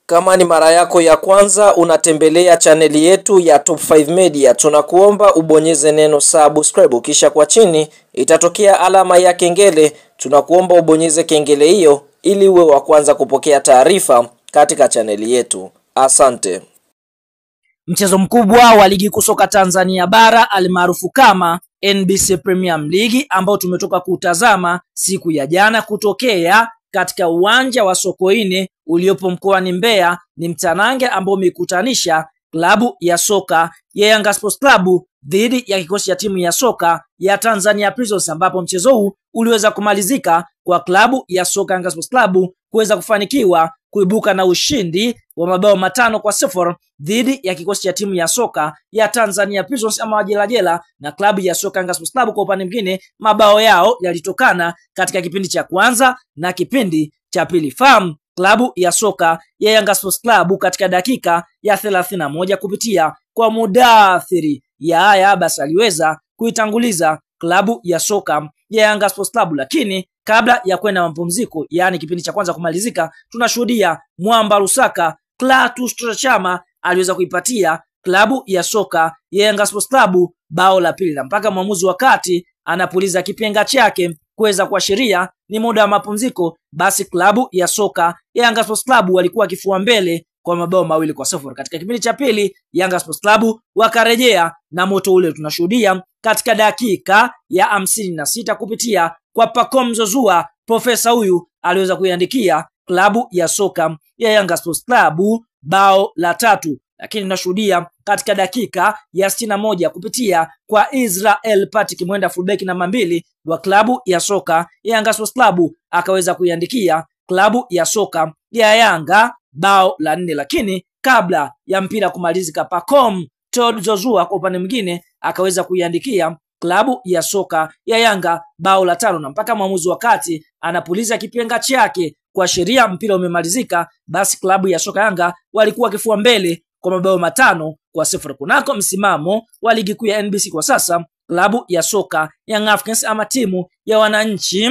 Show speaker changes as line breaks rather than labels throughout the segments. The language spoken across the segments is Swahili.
Kama ni mara yako ya kwanza unatembelea chaneli yetu ya Top 5 Media, tunakuomba ubonyeze neno subscribe, kisha kwa chini itatokea alama ya kengele. Tunakuomba ubonyeze kengele hiyo ili uwe wa kwanza kupokea taarifa katika chaneli yetu. Asante.
Mchezo mkubwa wa ligi kuu soka Tanzania bara almaarufu kama NBC Premier League ambao tumetoka kutazama siku ya jana kutokea katika uwanja wa Sokoine uliopo mkoani Mbeya ni mtanange ambao umekutanisha klabu ya soka ya Yanga Sports Club dhidi ya kikosi cha timu ya soka ya Tanzania Prisons, ambapo mchezo huu uliweza kumalizika kwa klabu ya soka Yanga Sports Club kuweza kufanikiwa kuibuka na ushindi wa mabao 5-0 dhidi ya kikosi cha timu ya soka ya Tanzania Prisons ama Wajelajela, na klabu ya soka Yanga Sports Club kwa upande mwingine mabao yao yalitokana katika kipindi cha kwanza na kipindi cha pili. Fahamu klabu ya soka ya Yanga Sports Club katika dakika ya 31 kupitia kwa Mudathiri Yahya Abbas aliweza kuitanguliza klabu ya soka ya Yanga Sports Club, lakini kabla ya kwenda mapumziko, yani kipindi cha kwanza kumalizika, tunashuhudia Mwamba Lusaka Clatous Chama aliweza kuipatia klabu ya soka ya Yanga Sports Club bao la pili, mpaka mwamuzi wakati anapuliza kipenga chake kuweza kuashiria ni muda wa mapumziko, basi klabu ya soka ya Yanga Sports Club walikuwa kifua mbele kwa mabao 2-0. Katika kipindi cha pili Yanga Sports Club wakarejea na moto ule. Tunashuhudia katika dakika ya 56 kupitia kwa Pacome Zouzoua, profesa huyu aliweza kuiandikia klabu ya soka ya Yanga Sports Club bao la 3, lakini tunashuhudia katika dakika ya 61 kupitia kwa Israel Patrick Mwenda fullback namba 2 wa klabu ya soka ya Yanga Sports Club akaweza kuiandikia klabu ya soka ya Yanga bao la 4, lakini kabla ya mpira kumalizika Pacome Zouzoua kwa upande mwingine akaweza kuiandikia klabu ya soka ya Yanga bao la 5, na mpaka mwamuzi wakati anapuliza kipenga chake kuashiria mpira umemalizika, basi klabu ya soka Yanga walikuwa kifua mbele kwa mabao 5-0. Kunako msimamo wa ligi kuu ya NBC kwa sasa, klabu ya soka Young Africans ama timu ya wananchi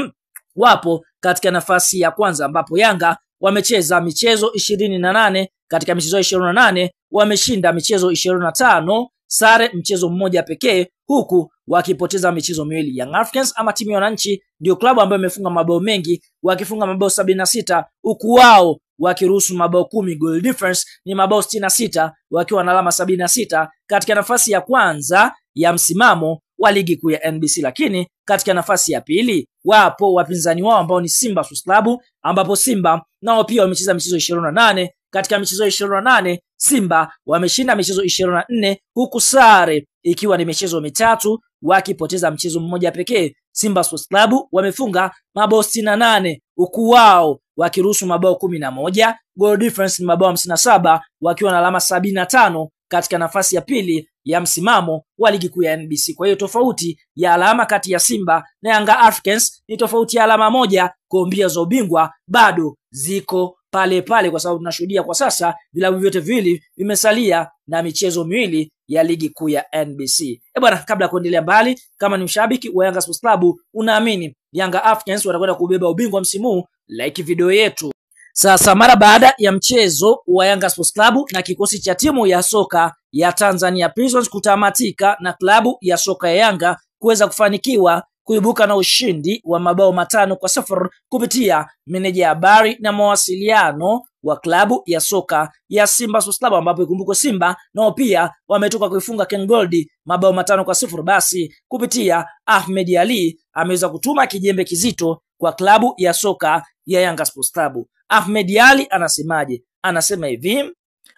wapo katika nafasi ya kwanza, ambapo Yanga wamecheza michezo 28, katika michezo 28 wameshinda michezo 25, sare mchezo mmoja pekee, huku wakipoteza michezo miwili. Young Africans ama timu ya wananchi ndio klabu ambayo imefunga mabao mengi, wakifunga mabao 76, huku wao wakiruhusu mabao 10. Goal difference ni mabao 66 wakiwa na alama 76 katika nafasi ya kwanza ya msimamo wa ligi kuu ya NBC. Lakini katika nafasi ya pili wapo wapinzani wao ambao ni Simba Sports Club, ambapo Simba nao pia wamecheza michezo 28. Katika michezo 28 Simba wameshinda michezo 24, huku sare ikiwa ni michezo mitatu, wakipoteza mchezo mmoja pekee. Simba Sports Club wamefunga mabao 68, huku wao wakiruhusu mabao 11. Goal difference ni mabao 57 wakiwa na alama 75 katika nafasi ya pili ya msimamo wa ligi kuu ya NBC. Kwa hiyo tofauti ya alama kati ya Simba na Yanga Africans ni tofauti ya alama moja, kwa mbio za ubingwa bado ziko pale pale, kwa sababu tunashuhudia kwa sasa vilabu vyote viwili vimesalia na michezo miwili ya ligi kuu ya NBC. Bwana, kabla ya kuendelea mbali, kama ni mshabiki wa Yanga Sports Club unaamini Yanga Africans watakwenda kubeba ubingwa msimu huu, like video yetu. Sasa mara baada ya mchezo wa Yanga Sports Club na kikosi cha timu ya soka ya Tanzania Prisons kutamatika na klabu ya soka ya Yanga kuweza kufanikiwa kuibuka na ushindi wa mabao 5-0 kupitia meneja habari na mawasiliano wa klabu ya soka ya Simba Sports Club, ambapo ikumbuko Simba nao pia wametoka kuifunga Ken Gold mabao 5-0, basi kupitia Ahmed Ali ameweza kutuma kijembe kizito kwa klabu ya soka ya Yanga Sports Club. Ahmed Ali anasemaje? Anasema hivi: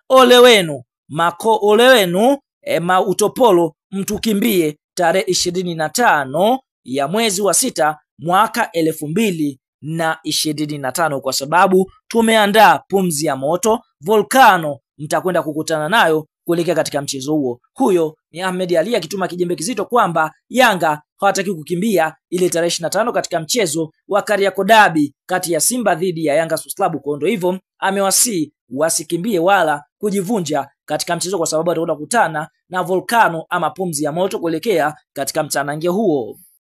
ole wenu ole wenu utopolo, mtukimbie tarehe 25 ya mwezi wa 6 mwaka 2025, kwa sababu tumeandaa pumzi ya moto volcano, mtakwenda kukutana nayo kuelekea katika mchezo huo. Huyo ni Ahmed Ali akituma kijembe kizito kwamba Yanga hawataki kukimbia ile tarehe 25 katika mchezo wa Kariakoo Derby kati ya Simba dhidi ya Yanga Sports Club. Kwa ndo hivyo amewasi wasikimbie wala kujivunja katika mchezo, kwa sababu atakwenda kukutana na volcano ama pumzi ya moto kuelekea katika mtanange huo.